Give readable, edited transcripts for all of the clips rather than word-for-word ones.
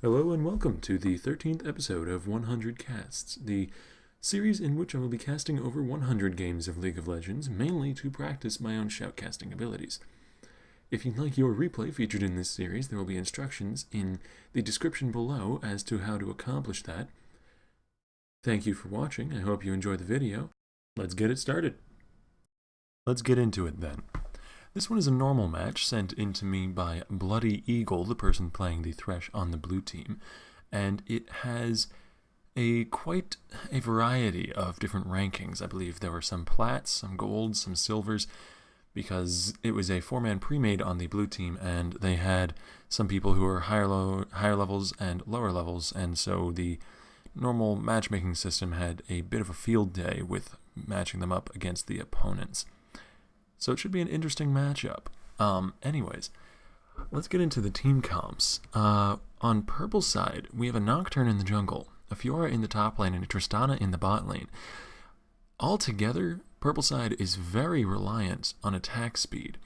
Hello and welcome to the 13th episode of 100 Casts, the series in which I will be casting over 100 games of League of Legends, mainly to practice my own shoutcasting abilities. If you'd like your replay featured in this series, there will be instructions in the description below as to how to accomplish that. Thank you for watching. I hope you enjoy the video. Let's get it started. Let's get into it then. This one is a normal match sent in to me by Bloody Eagle, the person playing the Thresh on the blue team, and it has quite a variety of different rankings. I believe there were some plats, some golds, some silvers, because it was a 4-man pre-made on the blue team, and they had some people who were higher levels and lower levels, and so the normal matchmaking system had a bit of a field day with matching them up against the opponents. So it should be an interesting matchup. Anyways, let's get into the team comps. On purple side, we have a Nocturne in the jungle, a Fiora in the top lane, and a Tristana in the bot lane. Altogether, purple side is very reliant on attack speed.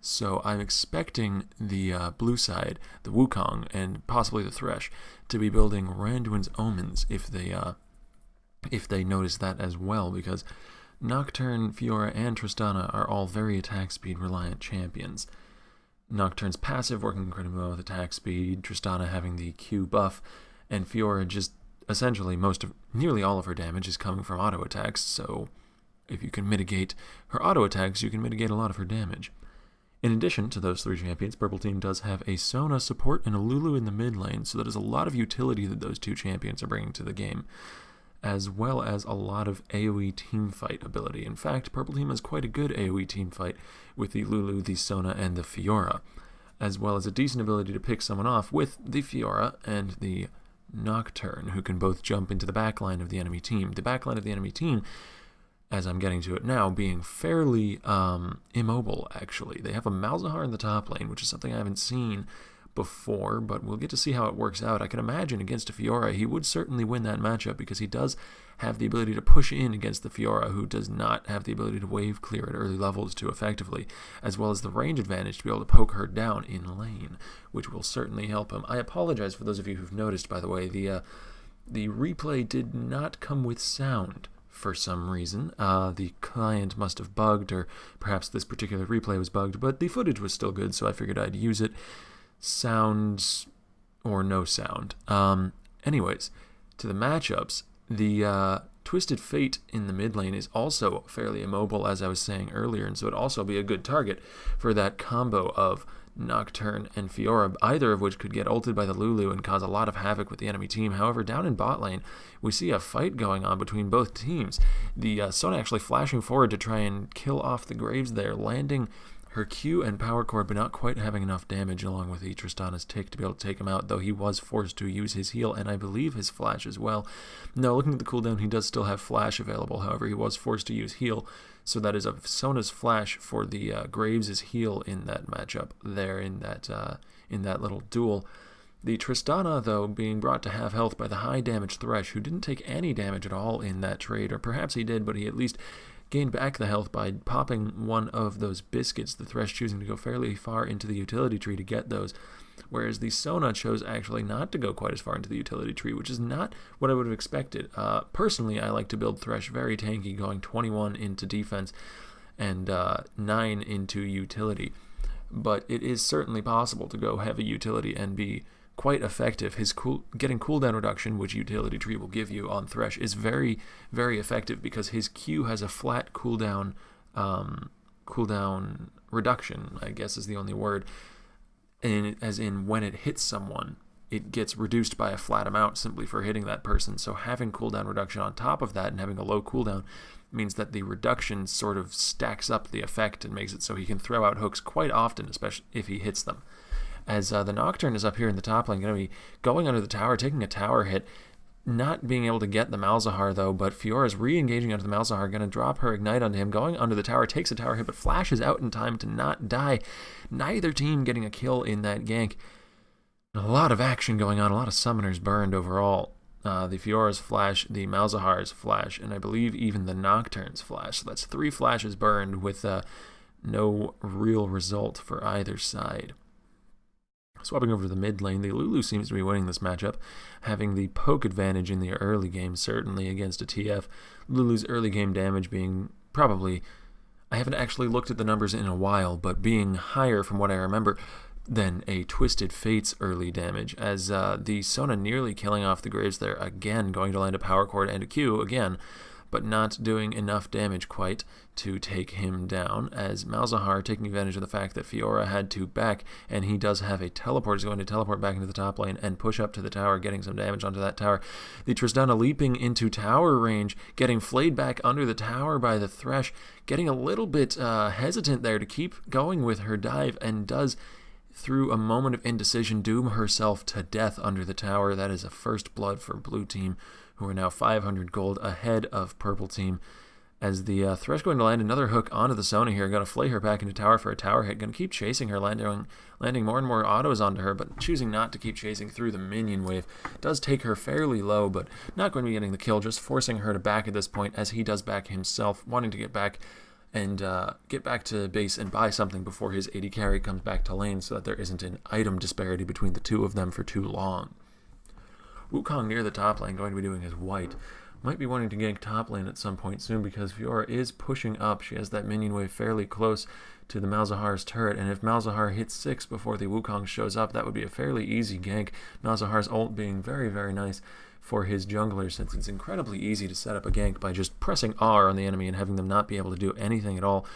So I'm expecting the blue side, the Wukong, and possibly the Thresh, to be building Randuin's Omens if they notice that as well, because Nocturne, Fiora, and Tristana are all very attack speed reliant champions. Nocturne's passive working incredibly well with attack speed, Tristana having the Q buff, and Fiora just essentially nearly all of her damage is coming from auto attacks, so if you can mitigate her auto attacks, you can mitigate a lot of her damage. In addition to those three champions, purple team does have a Sona support and a Lulu in the mid lane, so that is a lot of utility that those two champions are bringing to the game, as well as a lot of AoE teamfight ability. In fact, purple team has quite a good AoE teamfight with the Lulu, the Sona, and the Fiora, as well as a decent ability to pick someone off with the Fiora and the Nocturne, who can both jump into the backline of the enemy team. The backline of the enemy team, as I'm getting to it now, being fairly immobile, actually. They have a Malzahar in the top lane, which is something I haven't seen before, but we'll get to see how it works out. I can imagine against a Fiora, he would certainly win that matchup because he does have the ability to push in against the Fiora, who does not have the ability to wave clear at early levels too effectively, as well as the range advantage to be able to poke her down in lane, which will certainly help him. I apologize for those of you who've noticed, by the way, the replay did not come with sound for some reason. The client must have bugged, or perhaps this particular replay was bugged, but the footage was still good, so I figured I'd use it. Sounds or no sound. Anyways, to the matchups, the Twisted Fate in the mid lane is also fairly immobile, as I was saying earlier, and so it'd also be a good target for that combo of Nocturne and Fiora, either of which could get ulted by the Lulu and cause a lot of havoc with the enemy team. However, down in bot lane, we see a fight going on between both teams. The Sona actually flashing forward to try and kill off the Graves there, landing her Q and power core, but not quite having enough damage along with the Tristana's tick to be able to take him out, though he was forced to use his heal and I believe his flash as well. Now, looking at the cooldown, he does still have flash available. However, he was forced to use heal, so that is a Sona's flash for the Graves' heal in that matchup there in that little duel. The Tristana, though, being brought to half health by the high damage Thresh, who didn't take any damage at all in that trade, or perhaps he did, but he at least gained back the health by popping one of those biscuits, the Thresh choosing to go fairly far into the utility tree to get those, whereas the Sona chose actually not to go quite as far into the utility tree, which is not what I would have expected. Personally, I like to build Thresh very tanky, going 21 into defense and 9 into utility, but it is certainly possible to go heavy utility and be quite effective. His getting cooldown reduction, which utility tree will give you on Thresh, is very, very effective because his Q has a flat cooldown reduction, I guess is the only word, and as in when it hits someone, it gets reduced by a flat amount simply for hitting that person. So having cooldown reduction on top of that and having a low cooldown means that the reduction sort of stacks up the effect and makes it so he can throw out hooks quite often, especially if he hits them. As the Nocturne is up here in the top lane, going to be going under the tower, taking a tower hit, not being able to get the Malzahar though, but Fiora is re-engaging onto the Malzahar, going to drop her Ignite onto him, going under the tower, takes a tower hit, but flashes out in time to not die. Neither team getting a kill in that gank. A lot of action going on, a lot of summoners burned overall. The Fiora's flash, the Malzahar's flash, and I believe even the Nocturne's flash. So that's 3 flashes burned with no real result for either side. Swapping over to the mid lane, the Lulu seems to be winning this matchup, having the poke advantage in the early game, certainly against a TF. Lulu's early game damage being probably, I haven't actually looked at the numbers in a while, but being higher from what I remember than a Twisted Fate's early damage, as the Sona nearly killing off the Graves there again, going to land a power chord and a Q again, but not doing enough damage quite to take him down, as Malzahar, taking advantage of the fact that Fiora had to back, and he does have a teleport, is going to teleport back into the top lane and push up to the tower, getting some damage onto that tower. The Tristana leaping into tower range, getting flayed back under the tower by the Thresh, getting a little bit hesitant there to keep going with her dive, and does, through a moment of indecision, doom herself to death under the tower. That is a first blood for blue team, who are now 500 gold ahead of purple team, as the Thresh going to land another hook onto the Sona here, going to flay her back into tower for a tower hit, going to keep chasing her, landing more and more autos onto her, but choosing not to keep chasing through the minion wave. Does take her fairly low, but not going to be getting the kill, just forcing her to back at this point, as he does back himself, wanting to get back and get back to base and buy something before his AD carry comes back to lane, so that there isn't an item disparity between the two of them for too long. Wukong near the top lane, going to be doing his white. Might be wanting to gank top lane at some point soon, because Fiora is pushing up. She has that minion wave fairly close to the Malzahar's turret, and if Malzahar hits 6 before the Wukong shows up, that would be a fairly easy gank. Malzahar's ult being very, very nice for his jungler, since it's incredibly easy to set up a gank by just pressing R on the enemy and having them not be able to do anything at all,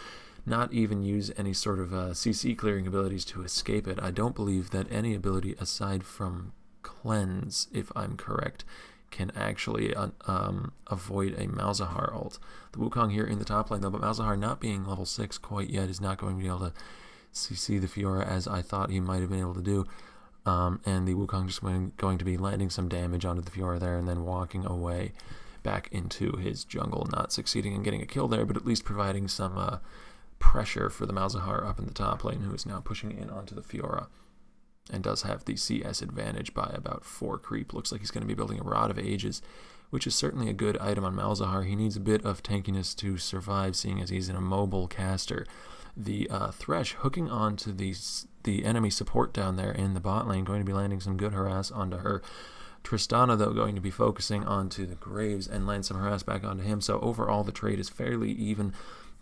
not even use any sort of CC clearing abilities to escape it. I don't believe that any ability aside from Cleanse, if I'm correct, can actually avoid a Malzahar ult. The Wukong here in the top lane though, but Malzahar not being level 6 quite yet is not going to be able to CC the Fiora as I thought he might have been able to do. And the Wukong just going to be landing some damage onto the Fiora there and then walking away back into his jungle, not succeeding in getting a kill there, but at least providing some pressure for the Malzahar up in the top lane, who is now pushing in onto the Fiora and does have the CS advantage by about 4 creep. Looks like he's going to be building a Rod of Ages, which is certainly a good item on Malzahar. He needs a bit of tankiness to survive, seeing as he's an immobile caster. The Thresh hooking onto the enemy support down there in the bot lane, going to be landing some good harass onto her. Tristana, though, going to be focusing onto the Graves and land some harass back onto him. So overall, the trade is fairly even,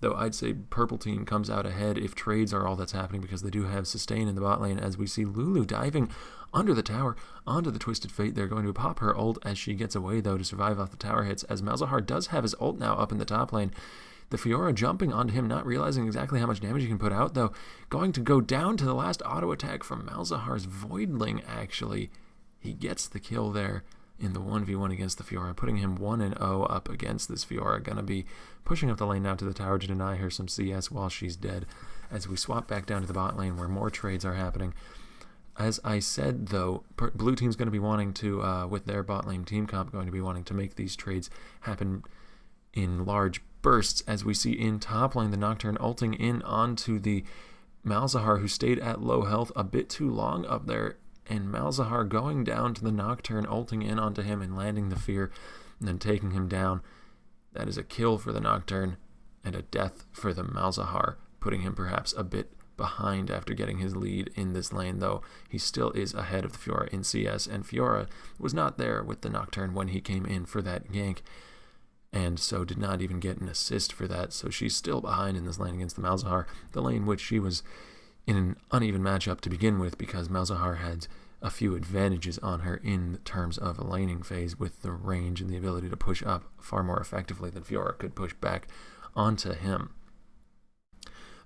though I'd say purple team comes out ahead if trades are all that's happening, because they do have sustain in the bot lane, as we see Lulu diving under the tower onto the Twisted Fate. They're going to pop her ult as she gets away, though, to survive off the tower hits, as Malzahar does have his ult now up in the top lane. The Fiora jumping onto him, not realizing exactly how much damage he can put out, though, going to go down to the last auto attack from Malzahar's Voidling, actually. He gets the kill there in the 1v1 against the Fiora, putting him 1-0 up against this Fiora. Gonna be pushing up the lane now to the tower to deny her some CS while she's dead, as we swap back down to the bot lane where more trades are happening. As I said, though, blue team's going to be wanting to, with their bot lane team comp, going to be wanting to make these trades happen in large bursts, as we see in top lane the Nocturne ulting in onto the Malzahar, who stayed at low health a bit too long up there, and Malzahar going down to the Nocturne, ulting in onto him and landing the Fear, and then taking him down. That is a kill for the Nocturne and a death for the Malzahar, putting him perhaps a bit behind after getting his lead in this lane, though he still is ahead of the Fiora in CS, and Fiora was not there with the Nocturne when he came in for that gank, and so did not even get an assist for that, so she's still behind in this lane against the Malzahar, the lane which she was in an uneven matchup to begin with, because Malzahar had a few advantages on her in terms of a laning phase, with the range and the ability to push up far more effectively than Fiora could push back onto him.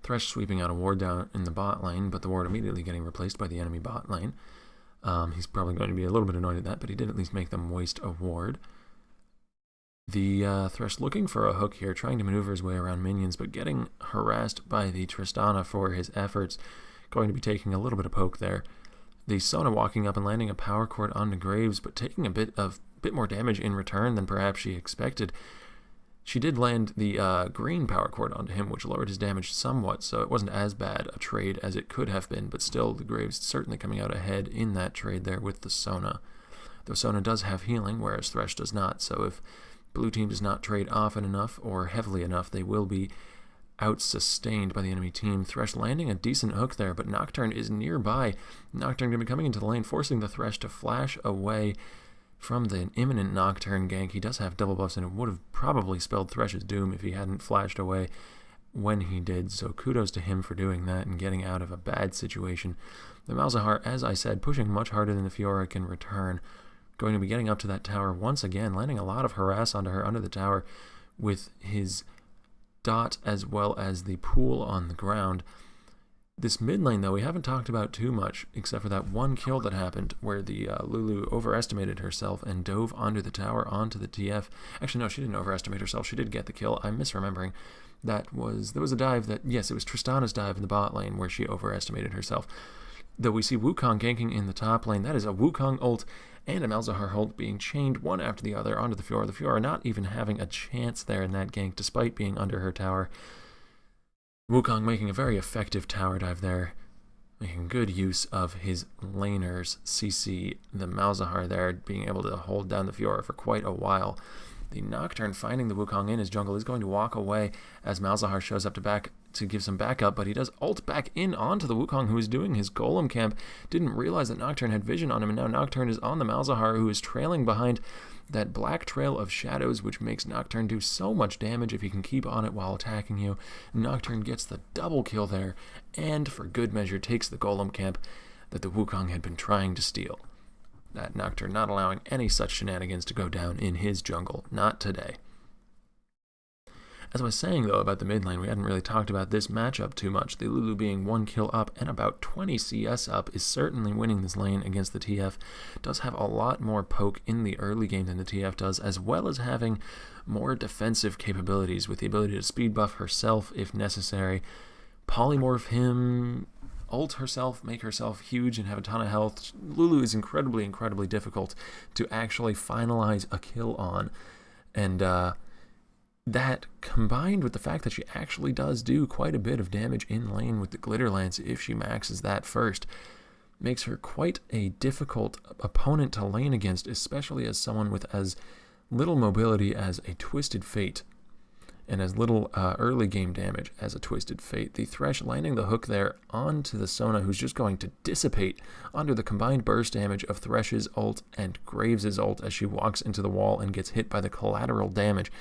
Thresh sweeping out a ward down in the bot lane, but the ward immediately getting replaced by the enemy bot lane. He's probably going to be a little bit annoyed at that, but he did at least make them waste a ward. The Thresh looking for a hook here, trying to maneuver his way around minions, but getting harassed by the Tristana for his efforts. Going to be taking a little bit of poke there. The Sona walking up and landing a power chord onto Graves, but taking a bit more damage in return than perhaps she expected. She did land the green power chord onto him, which lowered his damage somewhat, so it wasn't as bad a trade as it could have been, but still the Graves certainly coming out ahead in that trade there with the Sona. Though Sona does have healing, whereas Thresh does not, so if blue team does not trade often enough or heavily enough, they will be out-sustained by the enemy team. Thresh landing a decent hook there, but Nocturne is nearby. Nocturne going to be coming into the lane, forcing the Thresh to flash away from the imminent Nocturne gank. He does have double buffs, and it would have probably spelled Thresh's doom if he hadn't flashed away when he did, so kudos to him for doing that and getting out of a bad situation. The Malzahar, as I said, pushing much harder than the Fiora can return. Going to be getting up to that tower once again, landing a lot of harass onto her under the tower with his dot as well as the pool on the ground. This mid lane, though, we haven't talked about too much, except for that one kill that happened where the Lulu overestimated herself and dove onto the tower onto the TF. Actually, no, she didn't overestimate herself. She did get the kill. I'm misremembering. There was a dive that, yes, it was Tristana's dive in the bot lane where she overestimated herself. Though we see Wukong ganking in the top lane. That is a Wukong ult and a Malzahar ult being chained one after the other onto the Fiora. The Fiora not even having a chance there in that gank despite being under her tower. Wukong making a very effective tower dive there, making good use of his laner's CC. The Malzahar there being able to hold down the Fiora for quite a while. The Nocturne finding the Wukong in his jungle is going to walk away as Malzahar shows up to give some backup, but he does ult back in onto the Wukong, who is doing his golem camp. Didn't realize that Nocturne had vision on him, and now Nocturne is on the Malzahar, who is trailing behind that black trail of shadows, which makes Nocturne do so much damage if he can keep on it while attacking you. Nocturne gets the double kill there, and for good measure takes the golem camp that the Wukong had been trying to steal. That Nocturne not allowing any such shenanigans to go down in his jungle. Not today. As I was saying, though, about the mid lane, we hadn't really talked about this matchup too much. The Lulu being 1 kill up and about 20 CS up is certainly winning this lane against the TF. Does have a lot more poke in the early game than the TF does, as well as having more defensive capabilities with the ability to speed buff herself if necessary, polymorph him, ult herself, make herself huge and have a ton of health. Lulu is incredibly, incredibly difficult to actually finalize a kill on. And that, combined with the fact that she actually does do quite a bit of damage in lane with the Glitter Lance if she maxes that first, makes her quite a difficult opponent to lane against, especially as someone with as little mobility as a Twisted Fate and as little early game damage as a Twisted Fate. The Thresh landing the hook there onto the Sona, who's just going to dissipate under the combined burst damage of Thresh's ult and Graves' ult as she walks into the wall and gets hit by the collateral damage.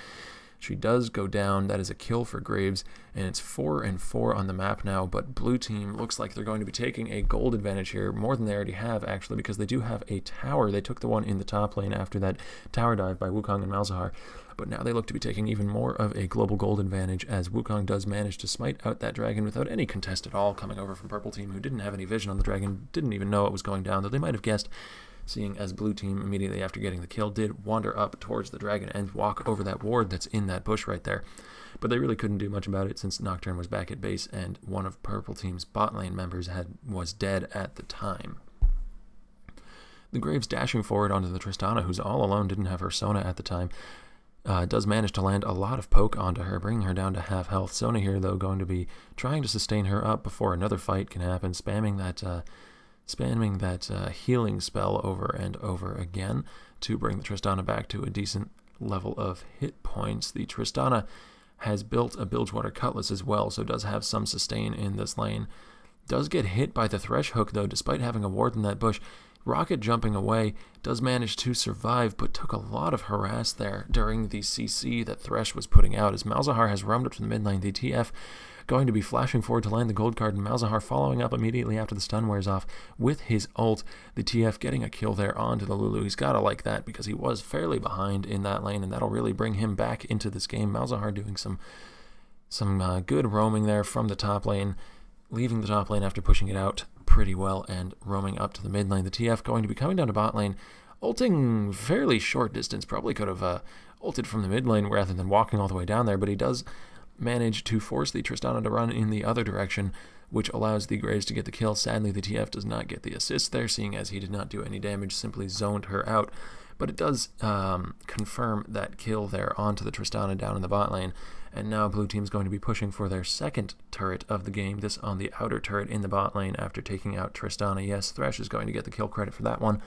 She does go down. That is a kill for Graves, and it's 4-4 on the map now, but blue team looks like they're going to be taking a gold advantage here, more than they already have, actually, because they do have a tower. They took the one in the top lane after that tower dive by Wukong and Malzahar, but now they look to be taking even more of a global gold advantage as Wukong does manage to smite out that dragon without any contest at all coming over from purple team, who didn't have any vision on the dragon, didn't even know it was going down, though they might have guessed, seeing as blue team immediately after getting the kill did wander up towards the dragon and walk over that ward that's in that bush right there. But they really couldn't do much about it since Nocturne was back at base and one of purple team's bot lane members was dead at the time. The Graves dashing forward onto the Tristana, who's all alone, didn't have her Sona at the time, does manage to land a lot of poke onto her, bringing her down to half health. Sona here, though, going to be trying to sustain her up before another fight can happen, spamming that healing spell over and over again to bring the Tristana back to a decent level of hit points. The Tristana has built a Bilgewater Cutlass as well, so does have some sustain in this lane. Does get hit by the Thresh hook, though, despite having a ward in that bush. Rocket jumping away, does manage to survive, but took a lot of harass there during the CC that Thresh was putting out, as Malzahar has roamed up to the mid lane. The TF going to be flashing forward to land the gold card, and Malzahar following up immediately after the stun wears off with his ult. The TF getting a kill there onto the Lulu. He's got to like that because he was fairly behind in that lane, and that'll really bring him back into this game. Malzahar doing some good roaming there from the top lane, leaving the top lane after pushing it out pretty well and roaming up to the mid lane. The TF going to be coming down to bot lane, ulting fairly short distance. Probably could have ulted from the mid lane rather than walking all the way down there, but he does manage to force the Tristana to run in the other direction, which allows the Graves to get the kill. Sadly, the TF does not get the assist there, seeing as he did not do any damage, simply zoned her out. But it does confirm that kill there onto the Tristana down in the bot lane. And now blue team's going to be pushing for their second turret of the game, this on the outer turret in the bot lane after taking out Tristana. Yes, Thresh is going to get the kill credit for that one,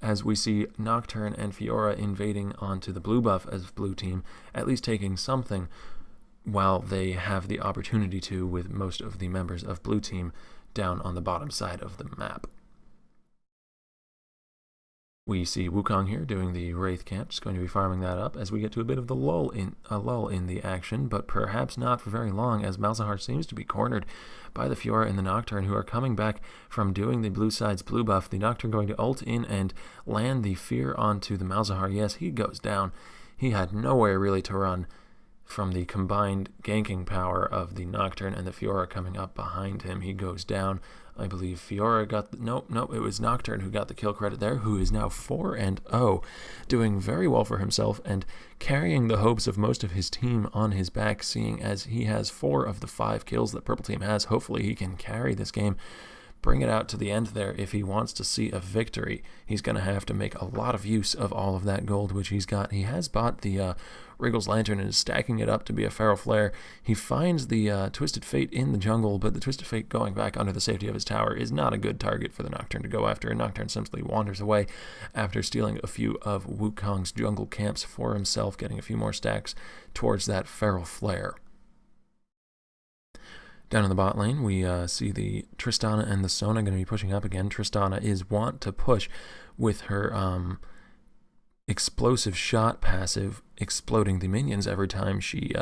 as we see Nocturne and Fiora invading onto the blue buff as blue team, at least taking something while they have the opportunity to with most of the members of Blue Team down on the bottom side of the map. We see Wukong here doing the Wraith Camp, just going to be farming that up as we get to a bit of the lull in the action, but perhaps not for very long, as Malzahar seems to be cornered by the Fiora and the Nocturne, who are coming back from doing the blue side's blue buff. The Nocturne going to ult in and land the Fear onto the Malzahar. Yes, he goes down. He had nowhere really to run from the combined ganking power of the Nocturne and the Fiora coming up behind him. He goes down. I believe Fiora got the... Nope, it was Nocturne who got the kill credit there, who is now 4-0, doing very well for himself and carrying the hopes of most of his team on his back, seeing as he has 4 of the 5 kills that Purple Team has. Hopefully he can carry this game, bring it out to the end there. If he wants to see a victory, he's going to have to make a lot of use of all of that gold, which he's got. He has bought the Wriggle's Lantern and is stacking it up to be a Feral Flare. He finds the Twisted Fate in the jungle, but the Twisted Fate going back under the safety of his tower is not a good target for the Nocturne to go after, and Nocturne simply wanders away after stealing a few of Wukong's jungle camps for himself, getting a few more stacks towards that Feral Flare. Down in the bot lane, we see the Tristana and the Sona going to be pushing up again. Tristana is wont to push with her explosive shot passive, exploding the minions every time she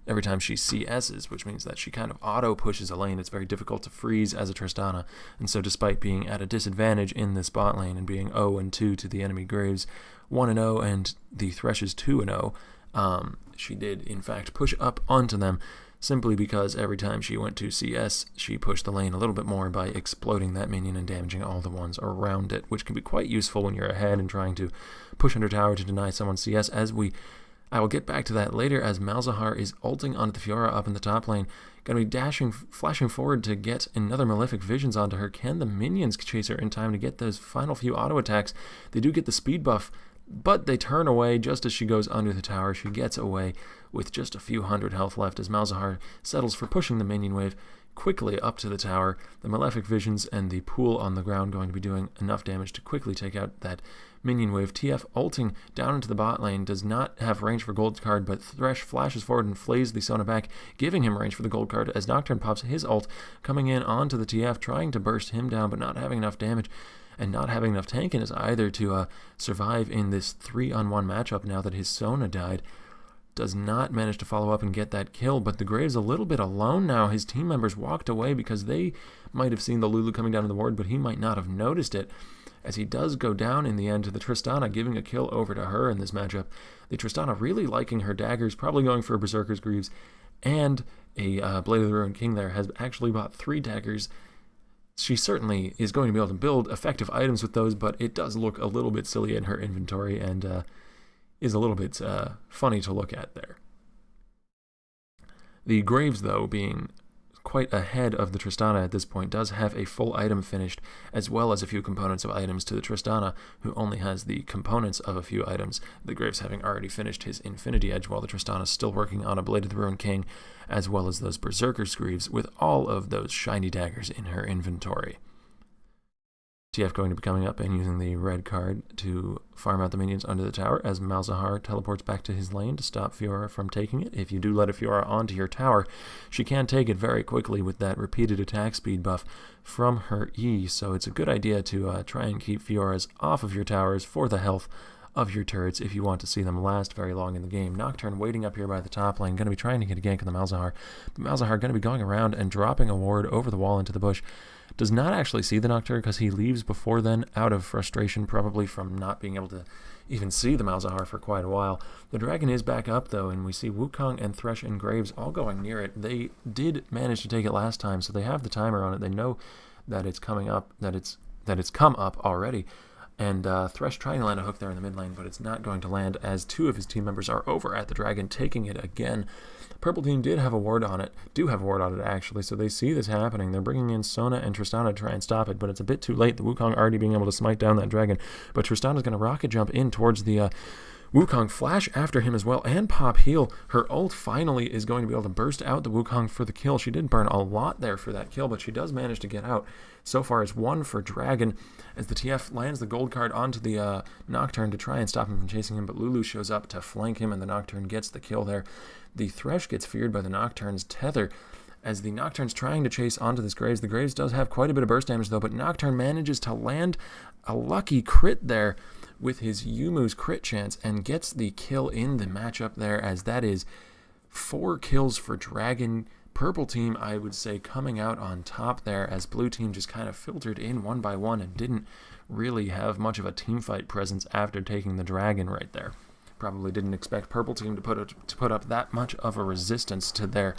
CS's, which means that she kind of auto pushes a lane. It's very difficult to freeze as a Tristana, and so despite being at a disadvantage in this bot lane and being 0-2 to the enemy Graves 1-0 and the Threshes 2-0, she did in fact push up onto them, simply because every time she went to CS, she pushed the lane a little bit more by exploding that minion and damaging all the ones around it, which can be quite useful when you're ahead and trying to push under tower to deny someone CS, I will get back to that later, as Malzahar is ulting onto the Fiora up in the top lane, going to be flashing forward to get another Malefic Visions onto her. Can the minions chase her in time to get those final few auto attacks? They do get the speed buff, but they turn away just as she goes under the tower. She gets away with just a few hundred health left as Malzahar settles for pushing the minion wave quickly up to the tower. The Malefic Visions and the pool on the ground going to be doing enough damage to quickly take out that minion wave. TF ulting down into the bot lane, does not have range for gold card, but Thresh flashes forward and flays the Sona back, giving him range for the gold card as Nocturne pops his ult, coming in onto the TF, trying to burst him down, but not having enough damage and not having enough tankiness either to survive in this 3-on-1 matchup now that his Sona died. Does not manage to follow up and get that kill, but the Graves a little bit alone now. His team members walked away because they might have seen the Lulu coming down to the ward, but he might not have noticed it, as he does go down in the end to the Tristana, giving a kill over to her in this matchup. The Tristana really liking her daggers, probably going for a Berserker's Greaves, and a Blade of the Ruined King there, has actually bought 3 daggers. She certainly is going to be able to build effective items with those, but it does look a little bit silly in her inventory and is a little bit funny to look at there. The Graves, though, being quite ahead of the Tristana at this point, does have a full item finished, as well as a few components of items to the Tristana, who only has the components of a few items, the Graves having already finished his Infinity Edge, while the Tristana is still working on a Blade of the Ruined King, as well as those Berserker's Greaves, with all of those shiny daggers in her inventory. TF going to be coming up and using the red card to farm out the minions under the tower as Malzahar teleports back to his lane to stop Fiora from taking it. If you do let a Fiora onto your tower, she can take it very quickly with that repeated attack speed buff from her E, so it's a good idea to try and keep Fioras off of your towers for the health of your turrets if you want to see them last very long in the game. Nocturne waiting up here by the top lane, going to be trying to get a gank on the Malzahar, but Malzahar going to be going around and dropping a ward over the wall into the bush. Does not actually see the Nocturne because he leaves before then out of frustration, probably from not being able to even see the Malzahar for quite a while. The dragon is back up though, and we see Wukong and Thresh and Graves all going near it. They did manage to take it last time, so they have the timer on it. They know that it's coming up, that it's come up already. And Thresh trying to land a hook there in the mid lane, but it's not going to land as 2 of his team members are over at the dragon, taking it again. Purple team do have a ward on it actually, so they see this happening. They're bringing in Sona and Tristana to try and stop it, but it's a bit too late. The Wukong already being able to smite down that dragon, but Tristana's going to rocket jump in towards the Wukong flash after him as well, and pop heal. Her ult finally is going to be able to burst out the Wukong for the kill. She did burn a lot there for that kill, but she does manage to get out. So far, it's 1 for Dragon, as the TF lands the gold card onto the Nocturne to try and stop him from chasing him, but Lulu shows up to flank him, and the Nocturne gets the kill there. The Thresh gets feared by the Nocturne's tether, as the Nocturne's trying to chase onto this Graves. The Graves does have quite a bit of burst damage, though, but Nocturne manages to land a lucky crit there with his Yumu's crit chance and gets the kill in the matchup there, as that is 4 kills for Dragon. Purple team, I would say, coming out on top there, as blue team just kind of filtered in one by one and didn't really have much of a team fight presence after taking the Dragon right there. Probably didn't expect purple team to put up that much of a resistance to their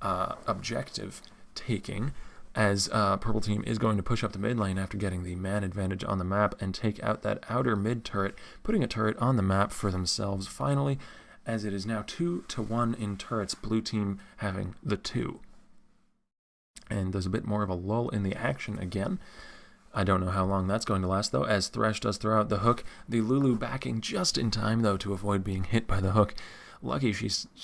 objective taking, as purple team is going to push up the mid lane after getting the man advantage on the map and take out that outer mid turret, putting a turret on the map for themselves finally, as it is now 2-1 in turrets, blue team having the 2. And there's a bit more of a lull in the action again. I don't know how long that's going to last, though, as Thresh does throw out the hook. The Lulu backing just in time, though, to avoid being hit by the hook. Lucky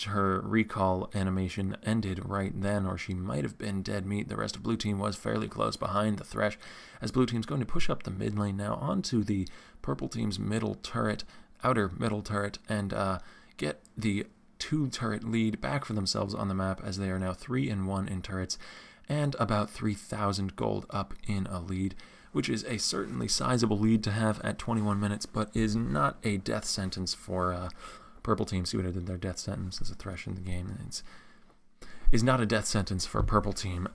her recall animation ended right then, or she might have been dead meat. The rest of blue team was fairly close behind the Thresh, as blue team's going to push up the mid lane now onto the purple team's middle turret, outer middle turret, and get the 2-turret lead back for themselves on the map, as they are now 3-1 in turrets and about 3,000 gold up in a lead, which is a certainly sizable lead to have at 21 minutes, but is not a death sentence for purple team. See what I did there? Death sentence as a Thresh in the game. Is not a death sentence for purple team,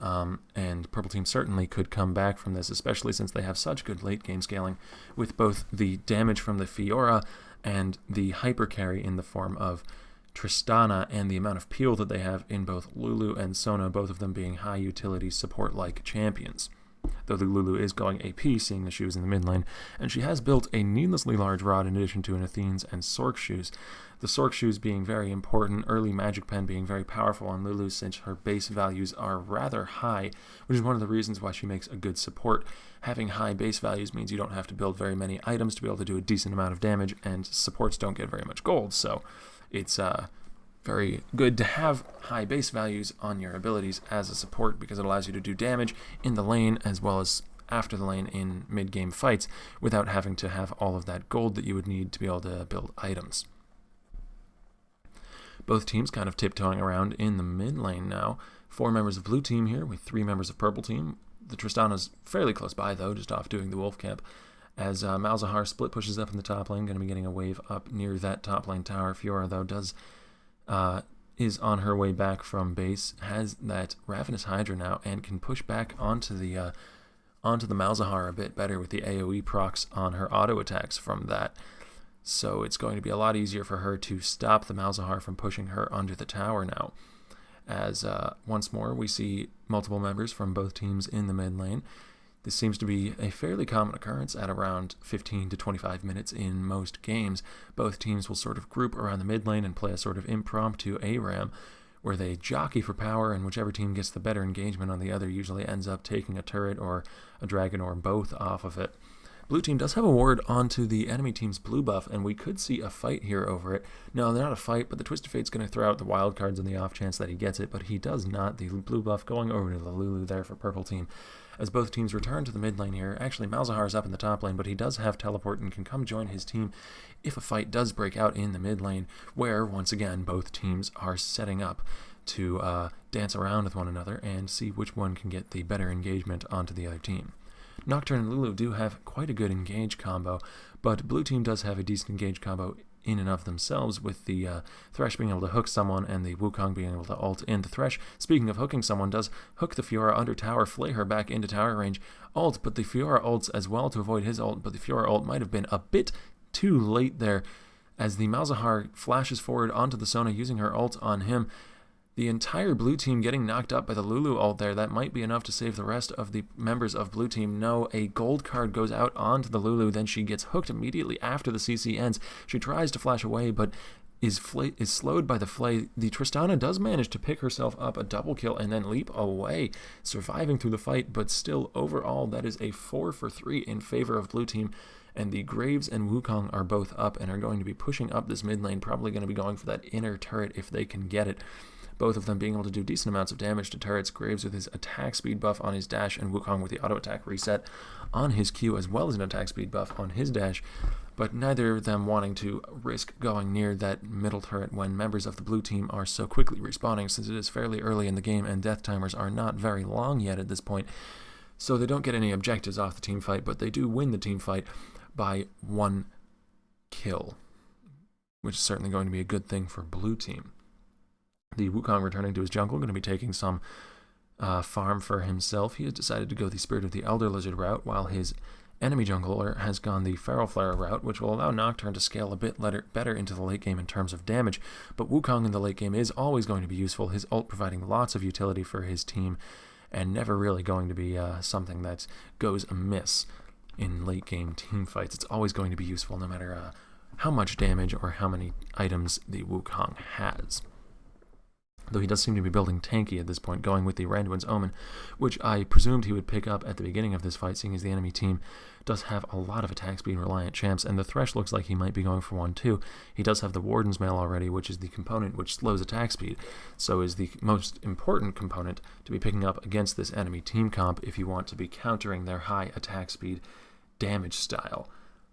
and purple team certainly could come back from this, especially since they have such good late game scaling with both the damage from the Fiora and the hyper carry in the form of Tristana, and the amount of peel that they have in both Lulu and Sona, both of them being high utility support-like champions. Though the Lulu is going AP, seeing the shoes in the mid lane, and she has built a needlessly large rod in addition to an Athene's and Sork shoes. The Sork shoes being very important, early Magic Pen being very powerful on Lulu since her base values are rather high, which is one of the reasons why she makes a good support. Having high base values means you don't have to build very many items to be able to do a decent amount of damage, and supports don't get very much gold, so it's very good to have high base values on your abilities as a support, because it allows you to do damage in the lane as well as after the lane in mid-game fights without having to have all of that gold that you would need to be able to build items. Both teams kind of tiptoeing around in the mid lane now. 4 members of blue team here with 3 members of purple team. The Tristana's fairly close by, though, just off doing the wolf camp, as Malzahar split pushes up in the top lane, going to be getting a wave up near that top lane tower. Fiora, though, is on her way back from base, has that Ravenous Hydra now, and can push back onto the Malzahar a bit better with the AoE procs on her auto attacks from that. So it's going to be a lot easier for her to stop the Malzahar from pushing her under the tower now. As once more we see multiple members from both teams in the mid lane. This seems to be a fairly common occurrence at around 15 to 25 minutes in most games. Both teams will sort of group around the mid lane and play a sort of impromptu ARAM, where they jockey for power, and whichever team gets the better engagement on the other usually ends up taking a turret or a dragon or both off of it. Blue team does have a ward onto the enemy team's blue buff, and we could see a fight here over it. No, they're not a fight, but the Twisted Fate's going to throw out the wild cards on the off chance that he gets it, but he does not. The blue buff going over to the Lulu there for purple team. As both teams return to the mid lane here, actually Malzahar's up in the top lane, but he does have teleport and can come join his team if a fight does break out in the mid lane, where, once again, both teams are setting up to dance around with one another and see which one can get the better engagement onto the other team. Nocturne and Lulu do have quite a good engage combo, but blue team does have a decent engage combo in and of themselves, with the Thresh being able to hook someone and the Wukong being able to ult in. The Thresh, speaking of hooking someone, does hook the Fiora under tower, flay her back into tower range, ult, but the Fiora ults as well to avoid his ult, but the Fiora ult might have been a bit too late there, as the Malzahar flashes forward onto the Sona using her ult on him. The entire blue team getting knocked up by the Lulu ult there. That might be enough to save the rest of the members of blue team. No, a gold card goes out onto the Lulu, then she gets hooked immediately after the CC ends. She tries to flash away, but is slowed by the flay. The Tristana does manage to pick herself up a double kill and then leap away, surviving through the fight, but still overall that is a 4 for 3 in favor of blue team, and the Graves and Wukong are both up and are going to be pushing up this mid lane, probably going to be going for that inner turret if they can get it. Both of them being able to do decent amounts of damage to turrets, Graves with his attack speed buff on his dash, and Wukong with the auto attack reset on his Q, as well as an attack speed buff on his dash, but neither of them wanting to risk going near that middle turret when members of the blue team are so quickly respawning, since it is fairly early in the game and death timers are not very long yet at this point. So they don't get any objectives off the team fight, but they do win the team fight by 1 kill, which is certainly going to be a good thing for blue team. The Wukong returning to his jungle, going to be taking some farm for himself. He has decided to go the Spirit of the Elder Lizard route, while his enemy jungler has gone the Feral Flare route, which will allow Nocturne to scale a bit better into the late game in terms of damage. But Wukong in the late game is always going to be useful, his ult providing lots of utility for his team, and never really going to be something that goes amiss in late game team fights. It's always going to be useful no matter how much damage or how many items the Wukong has. Though he does seem to be building tanky at this point, going with the Randuin's Omen, which I presumed he would pick up at the beginning of this fight, seeing as the enemy team does have a lot of attack speed reliant champs, and the Thresh looks like he might be going for one too. He does have the Warden's Mail already, which is the component which slows attack speed, so is the most important component to be picking up against this enemy team comp if you want to be countering their high attack speed damage style.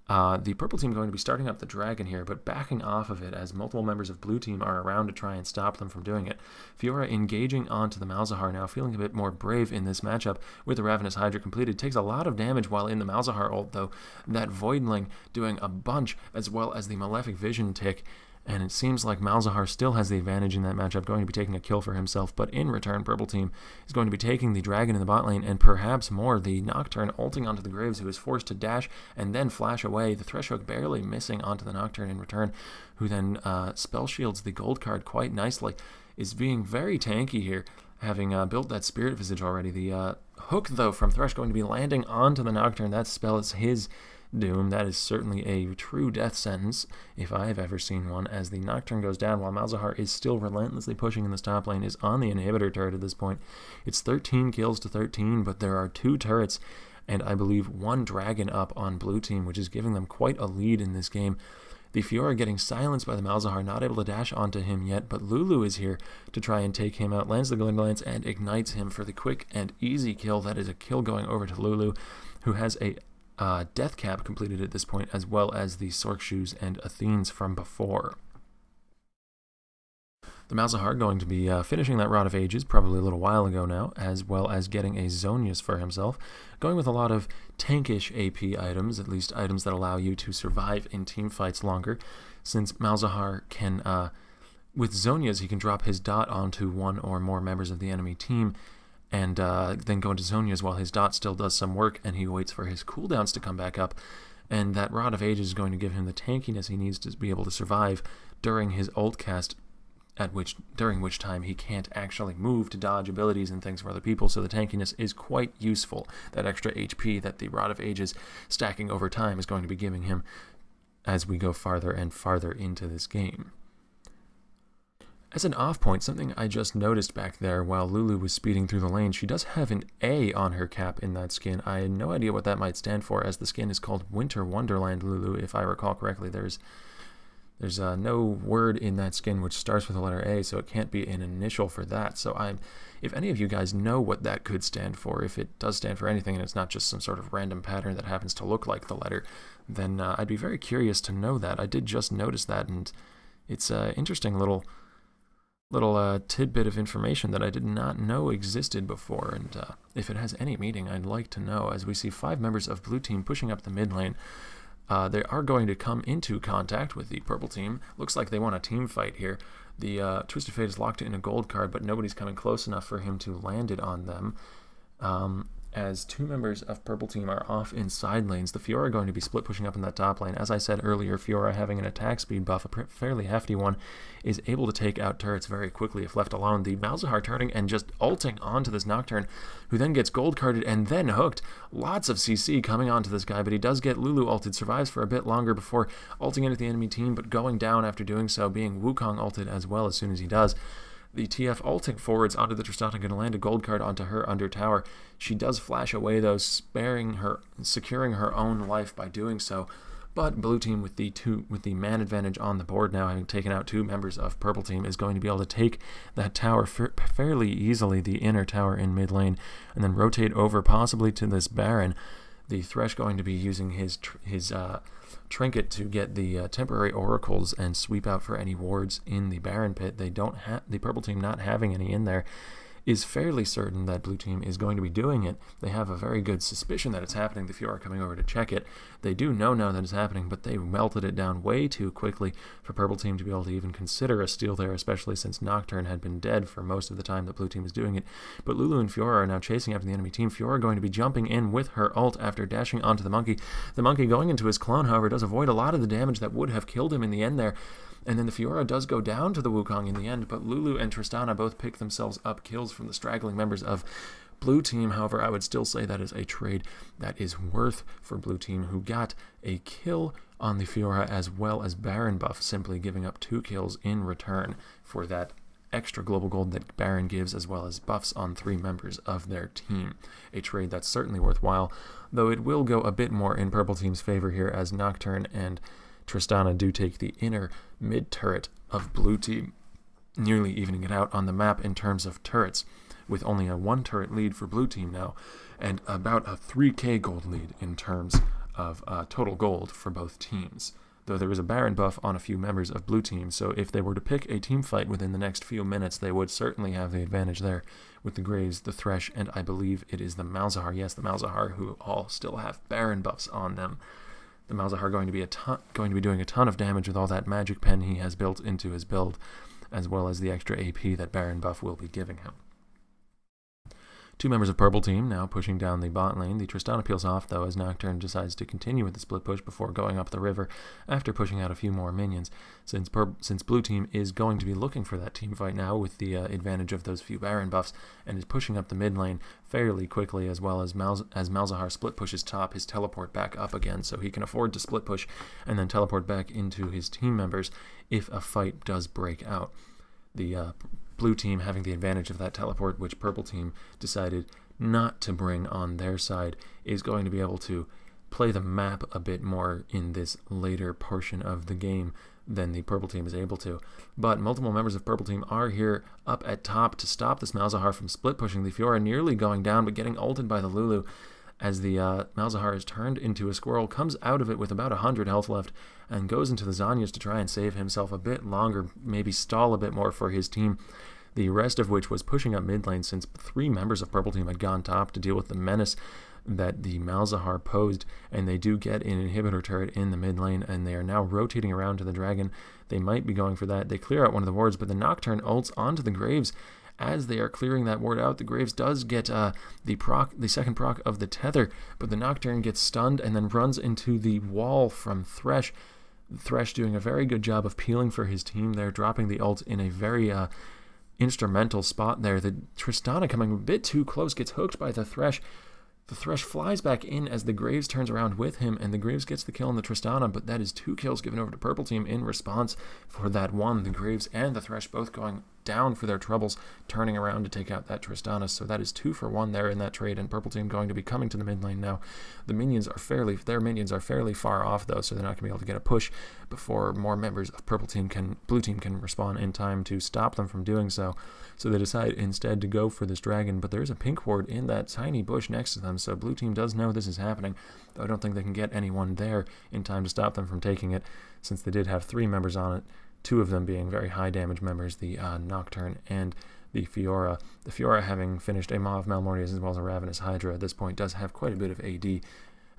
The purple team going to be starting up the dragon here, but backing off of it as multiple members of blue team are around to try and stop them from doing it. Fiora engaging onto the Malzahar now, feeling a bit more brave in this matchup with the Ravenous Hydra completed. Takes a lot of damage while in the Malzahar ult, though. That Voidling doing a bunch, as well as the Malefic Vision tick. And it seems like Malzahar still has the advantage in that matchup, going to be taking a kill for himself. But in return, purple team is going to be taking the dragon in the bot lane, and perhaps more. The Nocturne ulting onto the Graves, who is forced to dash and then flash away. The Thresh hook barely missing onto the Nocturne in return, who then spell shields the gold card quite nicely. Is being very tanky here, having built that Spirit Visage already. The hook, though, from Thresh going to be landing onto the Nocturne. That spell is his doom. That is certainly a true death sentence, if I have ever seen one, as the Nocturne goes down while Malzahar is still relentlessly pushing in this top lane, is on the inhibitor turret at this point. It's 13 kills to 13, but there are 2 turrets and I believe 1 dragon up on blue team, which is giving them quite a lead in this game. The Fiora getting silenced by the Malzahar, not able to dash onto him yet, but Lulu is here to try and take him out, lands the Glinda Lance and ignites him for the quick and easy kill. That is a kill going over to Lulu, who has a death cap completed at this point, as well as the Sork Shoes and Athenes from before. The Malzahar going to be finishing that Rod of Ages probably a little while ago now, as well as getting a Zonius for himself, going with a lot of tankish AP items, at least items that allow you to survive in team fights longer, since Malzahar can, with Zonias, he can drop his dot onto 1 or more members of the enemy team, and then go into Zonias while his dot still does some work, and he waits for his cooldowns to come back up. And that Rod of Ages is going to give him the tankiness he needs to be able to survive during his ult cast, during which time he can't actually move to dodge abilities and things for other people, so the tankiness is quite useful. That extra HP that the Rod of Ages stacking over time is going to be giving him as we go farther and farther into this game. As an off point, something I just noticed back there while Lulu was speeding through the lane, she does have an A on her cap in that skin. I had no idea what that might stand for, as the skin is called Winter Wonderland Lulu, if I recall correctly. There's no word in that skin which starts with the letter A, so it can't be an initial for that. So if any of you guys know what that could stand for, if it does stand for anything and it's not just some sort of random pattern that happens to look like the letter, then I'd be very curious to know that. I did just notice that, and it's an interesting little tidbit of information that I did not know existed before, and if it has any meaning, I'd like to know, as we see 5 members of blue team pushing up the mid lane. They are going to come into contact with the purple team. Looks like they want a team fight here. The Twisted Fate is locked in a gold card, but nobody's coming close enough for him to land it on them. As 2 members of purple team are off in side lanes, the Fiora are going to be split pushing up in that top lane. As I said earlier, Fiora having an attack speed buff, a fairly hefty one, is able to take out turrets very quickly if left alone. The Malzahar turning and just ulting onto this Nocturne, who then gets gold carded and then hooked. Lots of CC coming onto this guy, but he does get Lulu ulted, survives for a bit longer before ulting into the enemy team, but going down after doing so, being Wukong ulted as well as soon as he does. The TF ulting forwards onto the Tristana, going to land a gold card onto her under tower. She does flash away though, securing her own life by doing so. But blue team with the man advantage on the board now, having taken out 2 members of purple team, is going to be able to take that tower fairly easily, the inner tower in mid lane, and then rotate over possibly to this Baron. The Thresh going to be using his trinket to get the temporary oracles and sweep out for any wards in the Baron pit. They don't have the purple team not having any in there is fairly certain that blue team is going to be doing it. They have a very good suspicion that it's happening. The Fiora coming over to check it. They do know now that it's happening, but they melted it down way too quickly for purple team to be able to even consider a steal there, especially since Nocturne had been dead for most of the time that blue team is doing it. But Lulu and Fiora are now chasing after the enemy team. Fiora going to be jumping in with her ult after dashing onto the monkey. The monkey going into his clone, however, does avoid a lot of the damage that would have killed him in the end there. And then the Fiora does go down to the Wukong in the end, but Lulu and Tristana both pick themselves up kills from the straggling members of blue team. However, I would still say that is a trade that is worth for blue team, who got a kill on the Fiora as well as Baron buff, simply giving up 2 kills in return for that extra global gold that Baron gives, as well as buffs on 3 members of their team. A trade that's certainly worthwhile, though it will go a bit more in purple team's favor here, as Nocturne and Tristana do take the inner mid turret of blue team, nearly evening it out on the map in terms of turrets, with only a 1 turret lead for blue team now, and about a 3k gold lead in terms of total gold for both teams. Though there is a Baron buff on a few members of blue team, so if they were to pick a team fight within the next few minutes, they would certainly have the advantage there with the Graves, the Thresh, and I believe it is the Malzahar. Yes, the Malzahar, who all still have Baron buffs on them. The Malzahar going to be doing a ton of damage with all that magic pen he has built into his build, as well as the extra AP that Baron buff will be giving him. 2 members of purple team now pushing down the bot lane. The Tristana peels off, though, as Nocturne decides to continue with the split push before going up the river after pushing out a few more minions, since blue team is going to be looking for that team fight now with the advantage of those few Baron buffs, and is pushing up the mid lane fairly quickly, as well as Malzahar split pushes top, his teleport back up again, so he can afford to split push and then teleport back into his team members if a fight does break out. The blue team having the advantage of that teleport, which purple team decided not to bring on their side, is going to be able to play the map a bit more in this later portion of the game than the purple team is able to. But multiple members of purple team are here up at top to stop this Malzahar from split pushing. The Fiora nearly going down, but getting ulted by the Lulu, as the Malzahar is turned into a squirrel, comes out of it with about 100 health left, and goes into the Zhonya's to try and save himself a bit longer, maybe stall a bit more for his team. The rest of which was pushing up mid lane, since 3 members of purple team had gone top to deal with the menace that the Malzahar posed, and they do get an inhibitor turret in the mid lane, and they are now rotating around to the dragon. They might be going for that. They clear out one of the wards, but the Nocturne ults onto the Graves. As they are clearing that ward out, the Graves does get the second proc of the tether, but the Nocturne gets stunned and then runs into the wall from Thresh. Thresh doing a very good job of peeling for his team there, dropping the ult in a very instrumental spot there. The Tristana coming a bit too close, gets hooked by the Thresh. The Thresh flies back in as the Graves turns around with him, and the Graves gets the kill on the Tristana, but that is 2 kills given over to purple team in response for that one. The Graves and the Thresh both going down for their troubles, turning around to take out that Tristana, so that is 2 for 1 there in that trade, and purple team going to be coming to the mid lane now. Their minions are fairly far off though, so they're not going to be able to get a push before more members of blue team can respawn in time to stop them from doing so. So they decide instead to go for this dragon, but there is a pink ward in that tiny bush next to them, so blue team does know this is happening, though I don't think they can get anyone there in time to stop them from taking it, since they did have 3 members on it, 2 of them being very high damage members, the Nocturne and the Fiora. The Fiora, having finished a Maw of Malmortius as well as a Ravenous Hydra at this point, does have quite a bit of AD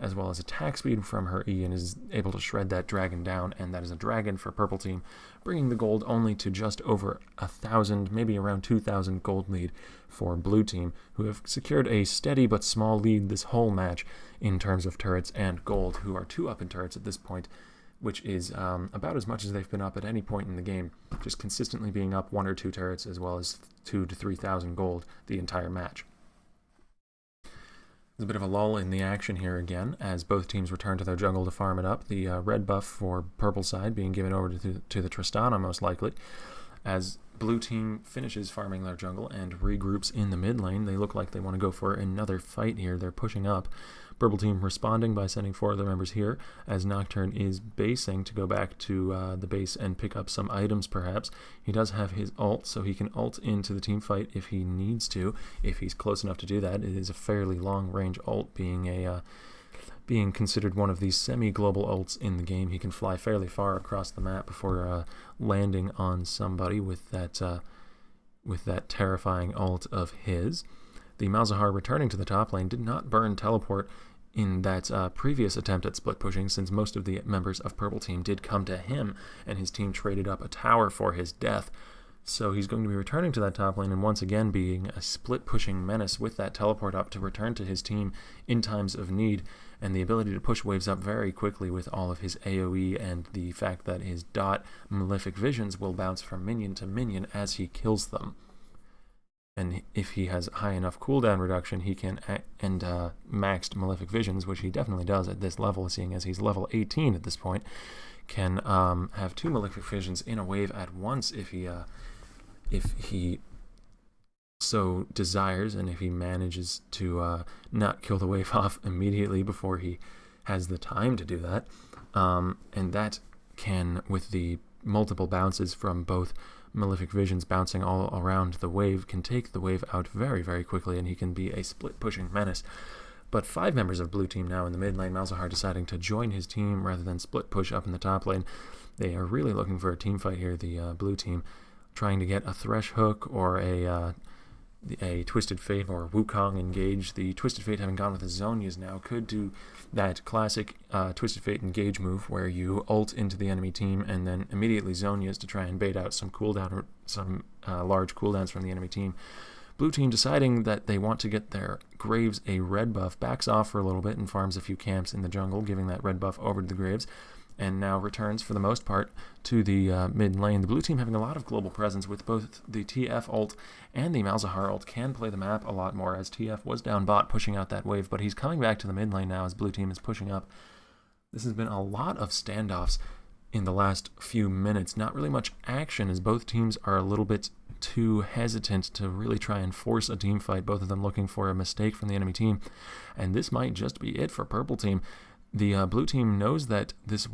as well as attack speed from her E, and is able to shred that dragon down, and that is a dragon for purple team, bringing the gold only to just over 1,000, maybe around 2,000 gold lead for blue team, who have secured a steady but small lead this whole match in terms of turrets and gold, who are 2 up in turrets at this point, which is about as much as they've been up at any point in the game, just consistently being up 1 or 2 turrets, as well as 2,000 to 3,000 gold the entire match. There's a bit of a lull in the action here again, as both teams return to their jungle to farm it up. The red buff for purple side being given over to the Tristana, most likely, As blue team finishes farming their jungle and regroups in the mid lane, they look like they want to go for another fight here. They're pushing up. Purple team responding by sending 4 of their members here, as Nocturne is basing to go back to the base and pick up some items perhaps. He does have his ult, so he can ult into the team fight if he needs to, if he's close enough to do that. It is a fairly long range ult, being considered one of these semi-global ults in the game. He can fly fairly far across the map before landing on somebody with that terrifying ult of his. The Malzahar returning to the top lane did not burn teleport in that previous attempt at split pushing, since most of the members of Purple Team did come to him, and his team traded up a tower for his death. So he's going to be returning to that top lane and once again being a split pushing menace with that teleport up to return to his team in times of need, and the ability to push waves up very quickly with all of his AoE and the fact that his dot Malefic Visions will bounce from minion to minion as he kills them. And if he has high enough cooldown reduction, he can, and maxed Malefic Visions, which he definitely does at this level, seeing as he's level 18 at this point, can have 2 Malefic Visions in a wave at once if he so desires, and if he manages to not kill the wave off immediately before he has the time to do that. And that can, with the multiple bounces from both Malefic Visions bouncing all around the wave, can take the wave out very, very quickly, and he can be a split-pushing menace. But 5 members of blue team now in the mid lane, Malzahar deciding to join his team rather than split push up in the top lane. They are really looking for a team fight here, the blue team, trying to get a Thresh hook or a Twisted Fate or Wukong engage. The Twisted Fate, having gone with the Zhonya's now, could do that classic Twisted Fate engage move where you ult into the enemy team and then immediately Zhonya's to try and bait out some cooldown or some large cooldowns from the enemy team. Blue team, deciding that they want to get their Graves a red buff, backs off for a little bit and farms a few camps in the jungle, giving that red buff over to the Graves, and now returns for the most part to the mid lane. The blue team, having a lot of global presence with both the TF ult and the Malzahar ult, can play the map a lot more, as TF was down bot pushing out that wave, but he's coming back to the mid lane now as blue team is pushing up. This has been a lot of standoffs in the last few minutes. Not really much action, as both teams are a little bit too hesitant to really try and force a team fight, both of them looking for a mistake from the enemy team, and this might just be it for purple team. The blue team knows that this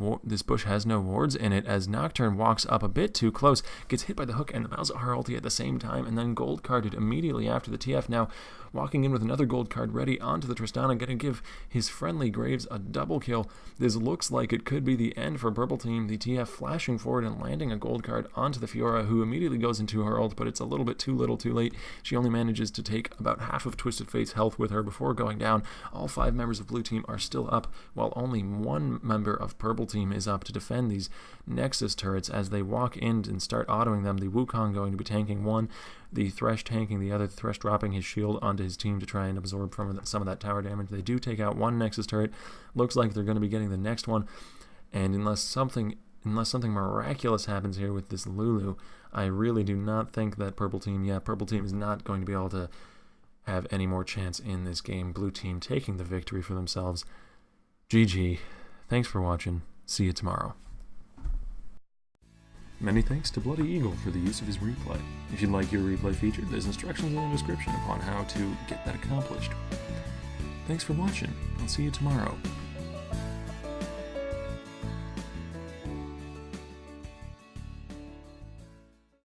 bush has no wards in it, as Nocturne walks up a bit too close, gets hit by the hook and the Malzahar ulti at the same time, and then gold carded immediately after. The TF now walking in with another gold card ready onto the Tristana, going to give his friendly Graves a double kill. This looks like it could be the end for purple team. The TF flashing forward and landing a gold card onto the Fiora, who immediately goes into her ult, but it's a little bit too little too late. She only manages to take about half of Twisted Fate's health with her before going down. All 5 members of blue team are still up, while only 1 member of purple team is up to defend these Nexus turrets as they walk in and start autoing them. The Wukong going to be tanking one, the Thresh tanking the other, Thresh dropping his shield onto his team to try and absorb some of that tower damage. They do take out 1 Nexus turret. Looks like they're going to be getting the next one, and unless something miraculous happens here with this Lulu, I really do not think that purple team is not going to be able to have any more chance in this game. Blue team taking the victory for themselves. GG. Thanks for watching. See you tomorrow. Many thanks to Bloody Eagle for the use of his replay. If you'd like your replay featured, there's instructions in the description upon how to get that accomplished. Thanks for watching. I'll see you tomorrow.